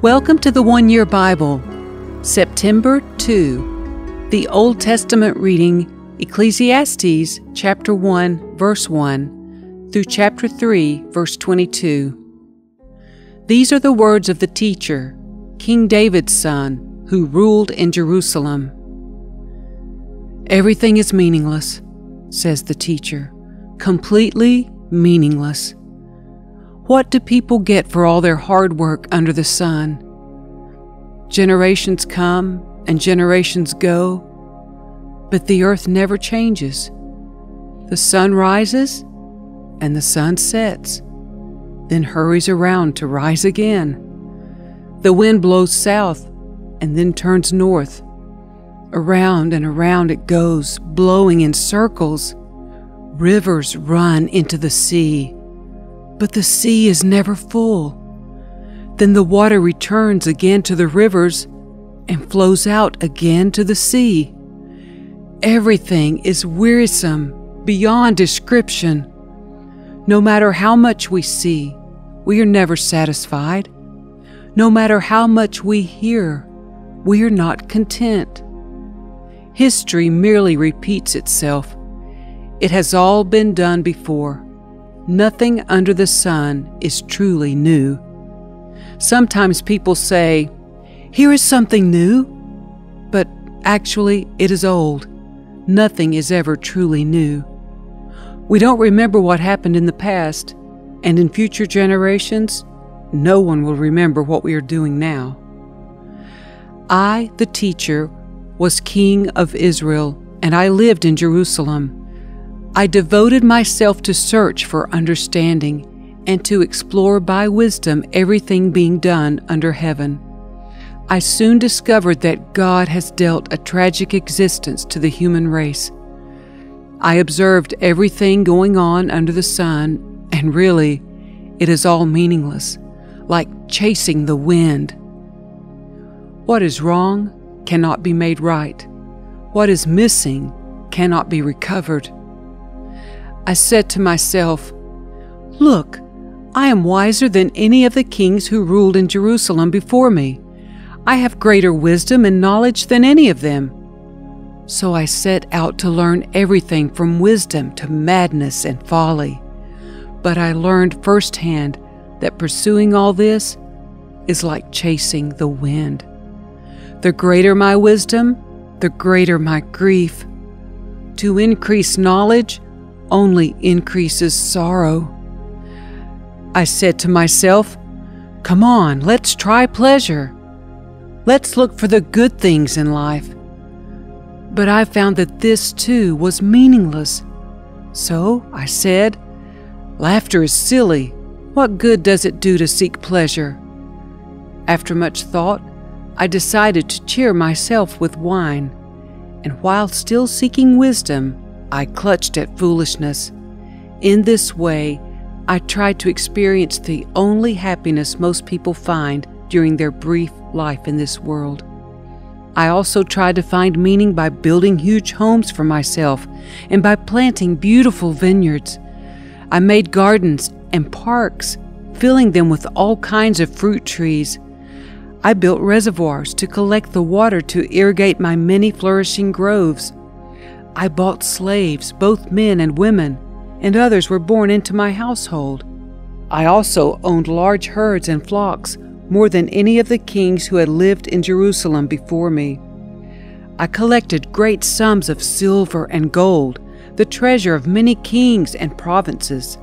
Welcome to the One Year Bible, September 2. The Old Testament reading, Ecclesiastes chapter 1, verse 1, through chapter 3, verse 22. These are the words of the teacher, King David's son, who ruled in Jerusalem. Everything is meaningless, says the teacher, completely meaningless. What do people get for all their hard work under the sun? Generations come and generations go, but the earth never changes. The sun rises and the sun sets, then hurries around to rise again. The wind blows south and then turns north. Around and around it goes, blowing in circles. Rivers run into the sea, but the sea is never full. Then the water returns again to the rivers and flows out again to the sea. Everything is wearisome beyond description. No matter how much we see, we are never satisfied. No matter how much we hear, we are not content. History merely repeats itself. It has all been done before. Nothing under the sun is truly new. Sometimes people say, "Here is something new," but actually it is old. Nothing is ever truly new. We don't remember what happened in the past, and in future generations, no one will remember what we are doing now. I, the teacher, was king of Israel, and I lived in Jerusalem. I devoted myself to search for understanding and to explore by wisdom everything being done under heaven. I soon discovered that God has dealt a tragic existence to the human race. I observed everything going on under the sun, and really, it is all meaningless, like chasing the wind. What is wrong cannot be made right. What is missing cannot be recovered. I said to myself, "Look, I am wiser than any of the kings who ruled in Jerusalem before me. I have greater wisdom and knowledge than any of them." So I set out to learn everything from wisdom to madness and folly. But I learned firsthand that pursuing all this is like chasing the wind. The greater my wisdom, the greater my grief. To increase knowledge only increases sorrow. I said to myself, "Come on, let's try pleasure. Let's look for the good things in life." But I found that this too was meaningless. So I said, "Laughter is silly. What good does it do to seek pleasure?" After much thought, I decided to cheer myself with wine, and while still seeking wisdom, I clutched at foolishness. In this way, I tried to experience the only happiness most people find during their brief life in this world. I also tried to find meaning by building huge homes for myself and by planting beautiful vineyards. I made gardens and parks, filling them with all kinds of fruit trees. I built reservoirs to collect the water to irrigate my many flourishing groves. I bought slaves, both men and women, and others were born into my household. I also owned large herds and flocks, more than any of the kings who had lived in Jerusalem before me. I collected great sums of silver and gold, the treasure of many kings and provinces.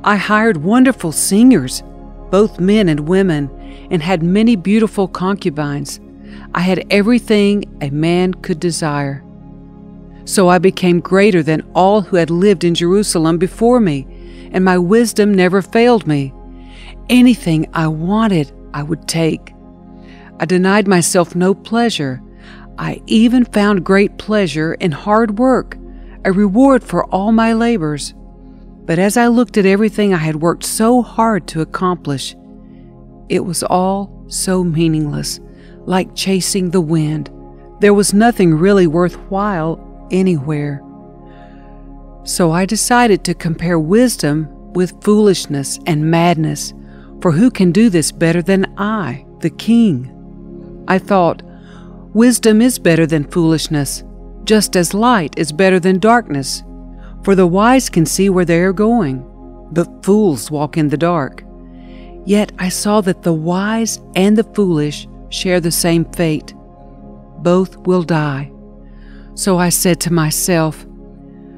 I hired wonderful singers, both men and women, and had many beautiful concubines. I had everything a man could desire. So I became greater than all who had lived in Jerusalem before me, and my wisdom never failed me. Anything I wanted, I would take. I denied myself no pleasure. I even found great pleasure in hard work, a reward for all my labors. But as I looked at everything I had worked so hard to accomplish, it was all so meaningless, like chasing the wind. There was nothing really worthwhile anywhere. So I decided to compare wisdom with foolishness and madness, for who can do this better than I, the king. I thought, wisdom is better than foolishness, just as light is better than darkness. For the wise can see where they are going, but fools walk in the dark. Yet I saw that the wise and the foolish share the same fate. Both will die. So I said to myself,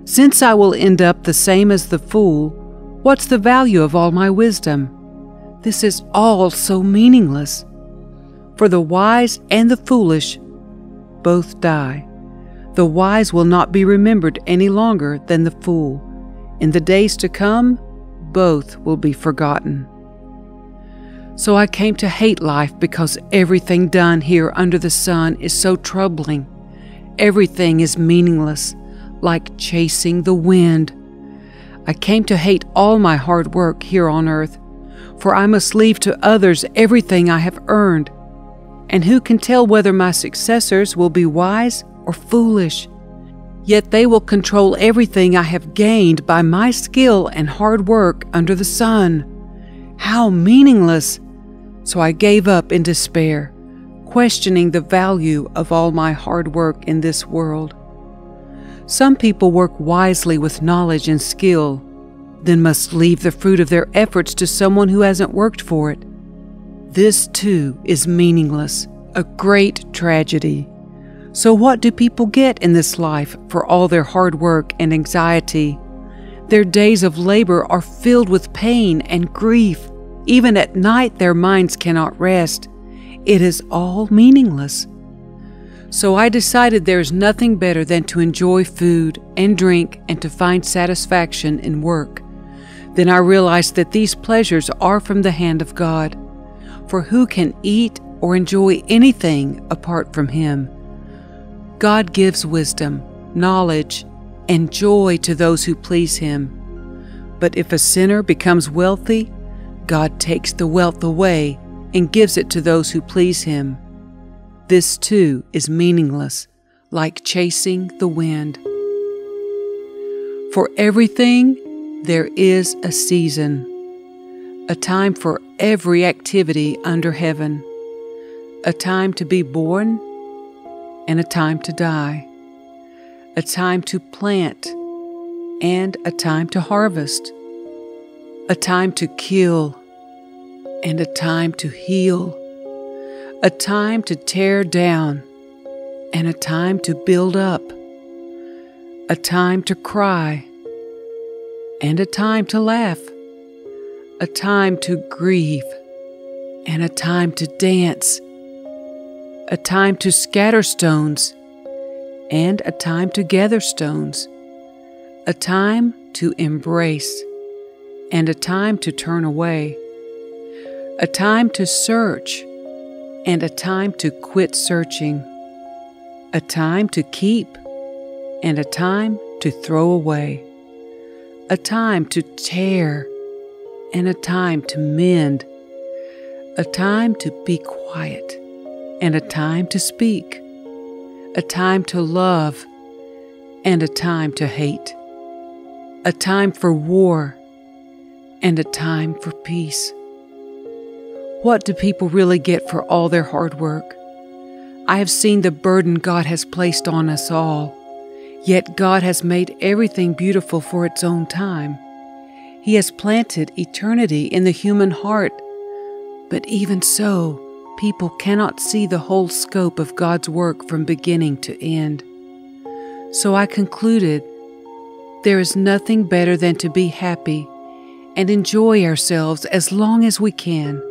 since I will end up the same as the fool, what's the value of all my wisdom? This is all so meaningless. For the wise and the foolish both die. The wise will not be remembered any longer than the fool. In the days to come, both will be forgotten. So I came to hate life because everything done here under the sun is so troubling. Everything is meaningless, like chasing the wind. I came to hate all my hard work here on earth, for I must leave to others everything I have earned. And who can tell whether my successors will be wise or foolish? Yet they will control everything I have gained by my skill and hard work under the sun. How meaningless! So I gave up in despair, questioning the value of all my hard work in this world. Some people work wisely with knowledge and skill, then must leave the fruit of their efforts to someone who hasn't worked for it. This too is meaningless, a great tragedy. So what do people get in this life for all their hard work and anxiety? Their days of labor are filled with pain and grief. Even at night their minds cannot rest. It is all meaningless. So I decided there is nothing better than to enjoy food and drink and to find satisfaction in work. Then I realized that these pleasures are from the hand of God. For who can eat or enjoy anything apart from Him? God gives wisdom, knowledge, and joy to those who please Him. But if a sinner becomes wealthy, God takes the wealth away and gives it to those who please Him. This too is meaningless, like chasing the wind. For everything there is a season, a time for every activity under heaven, a time to be born and a time to die, a time to plant and a time to harvest, a time to kill and a time to heal, a time to tear down and a time to build up, a time to cry and a time to laugh, a time to grieve and a time to dance, a time to scatter stones and a time to gather stones, a time to embrace and a time to turn away, a time to search and a time to quit searching, a time to keep and a time to throw away, a time to tear and a time to mend, a time to be quiet and a time to speak, a time to love and a time to hate, a time for war and a time for peace. What do people really get for all their hard work? I have seen the burden God has placed on us all, yet God has made everything beautiful for its own time. He has planted eternity in the human heart, but even so, people cannot see the whole scope of God's work from beginning to end. So I concluded, there is nothing better than to be happy and enjoy ourselves as long as we can.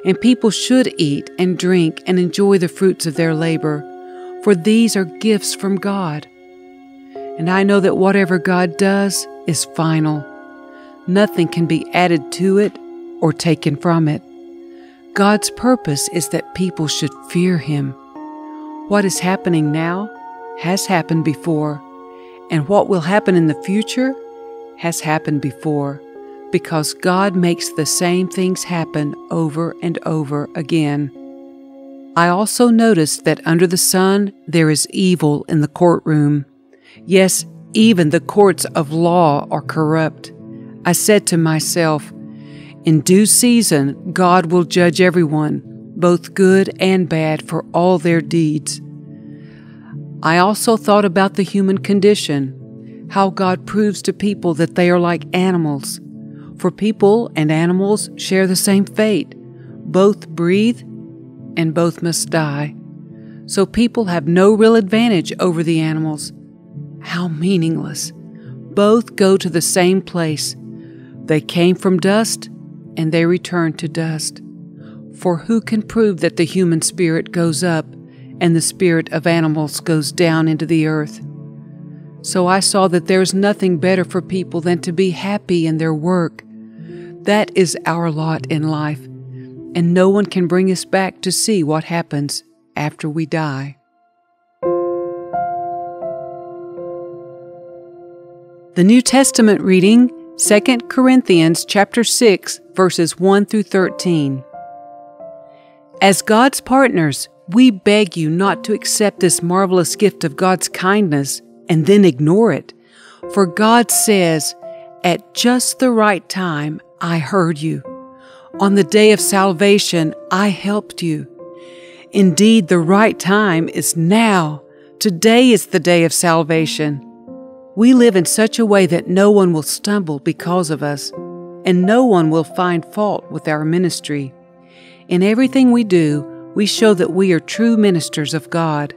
And people should eat and drink and enjoy the fruits of their labor, for these are gifts from God. And I know that whatever God does is final. Nothing can be added to it or taken from it. God's purpose is that people should fear Him. What is happening now has happened before, and what will happen in the future has happened before, because God makes the same things happen over and over again. I also noticed that under the sun there is evil in the courtroom. Yes, even the courts of law are corrupt. I said to myself, in due season God will judge everyone, both good and bad, for all their deeds. I also thought about the human condition, how God proves to people that they are like animals. For people and animals share the same fate. Both breathe and both must die. So people have no real advantage over the animals. How meaningless. Both go to the same place. They came from dust and they return to dust. For who can prove that the human spirit goes up and the spirit of animals goes down into the earth? So I saw that there is nothing better for people than to be happy in their work. That is our lot in life, and no one can bring us back to see what happens after we die. The New Testament reading, 2 Corinthians chapter 6, verses 1 through 13. As God's partners, we beg you not to accept this marvelous gift of God's kindness and then ignore it. For God says, "At just the right time, I heard you. On the day of salvation, I helped you." Indeed, the right time is now. Today is the day of salvation. We live in such a way that no one will stumble because of us, and no one will find fault with our ministry. In everything we do, we show that we are true ministers of God.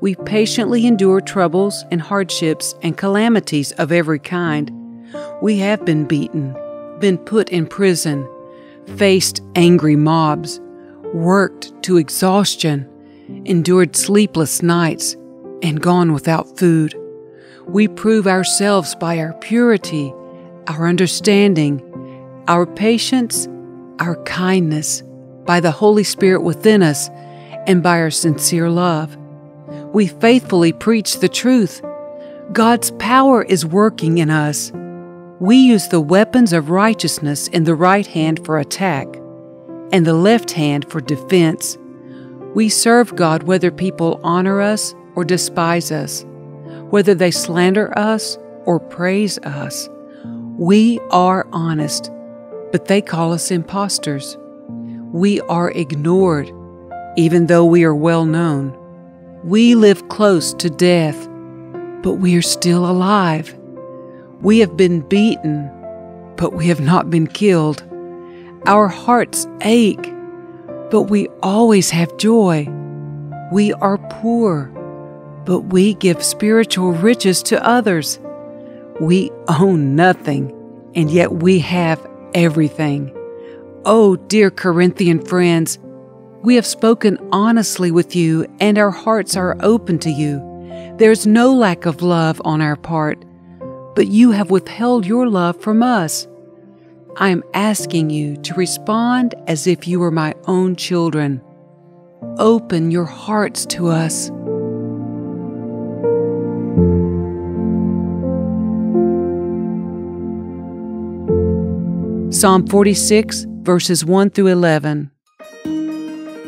We patiently endure troubles and hardships and calamities of every kind. We have been beaten, been put in prison, faced angry mobs, worked to exhaustion, endured sleepless nights, and gone without food. We prove ourselves by our purity, our understanding, our patience, our kindness, by the Holy Spirit within us, and by our sincere love. We faithfully preach the truth. God's power is working in us. We use the weapons of righteousness in the right hand for attack, and the left hand for defense. We serve God whether people honor us or despise us, whether they slander us or praise us. We are honest, but they call us impostors. We are ignored, even though we are well known. We live close to death, but we are still alive. We have been beaten, but we have not been killed. Our hearts ache, but we always have joy. We are poor, but we give spiritual riches to others. We own nothing, and yet we have everything. Oh, dear Corinthian friends, we have spoken honestly with you, and our hearts are open to you. There's no lack of love on our part, but you have withheld your love from us. I am asking you to respond as if you were my own children. Open your hearts to us. Psalm 46, verses 1 through 11.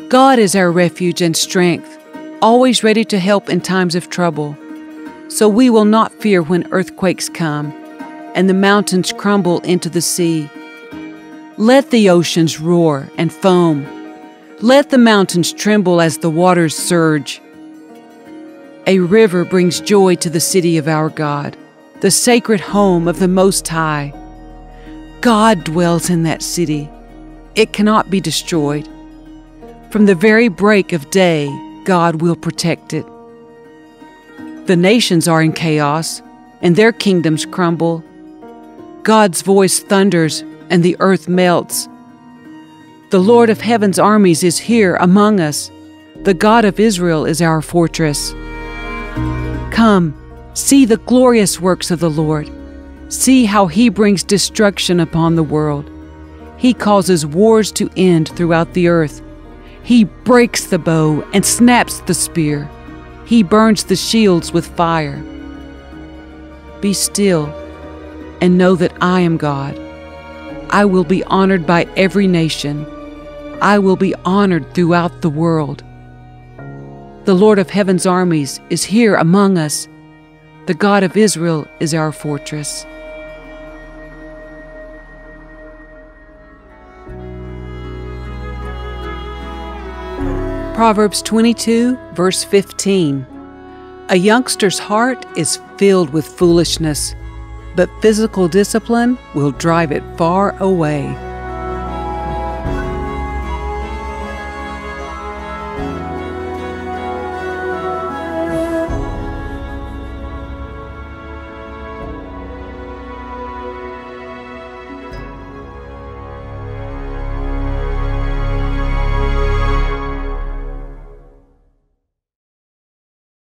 God is our refuge and strength, always ready to help in times of trouble. So we will not fear when earthquakes come, and the mountains crumble into the sea. Let the oceans roar and foam. Let the mountains tremble as the waters surge. A river brings joy to the city of our God, the sacred home of the Most High. God dwells in that city. It cannot be destroyed. From the very break of day, God will protect it. The nations are in chaos, and their kingdoms crumble. God's voice thunders, and the earth melts. The Lord of heaven's armies is here among us. The God of Israel is our fortress. Come, see the glorious works of the Lord. See how he brings destruction upon the world. He causes wars to end throughout the earth. He breaks the bow and snaps the spear. He burns the shields with fire. Be still and know that I am God. I will be honored by every nation. I will be honored throughout the world. The Lord of heaven's armies is here among us. The God of Israel is our fortress. Proverbs 22, verse 15. A youngster's heart is filled with foolishness, but physical discipline will drive it far away.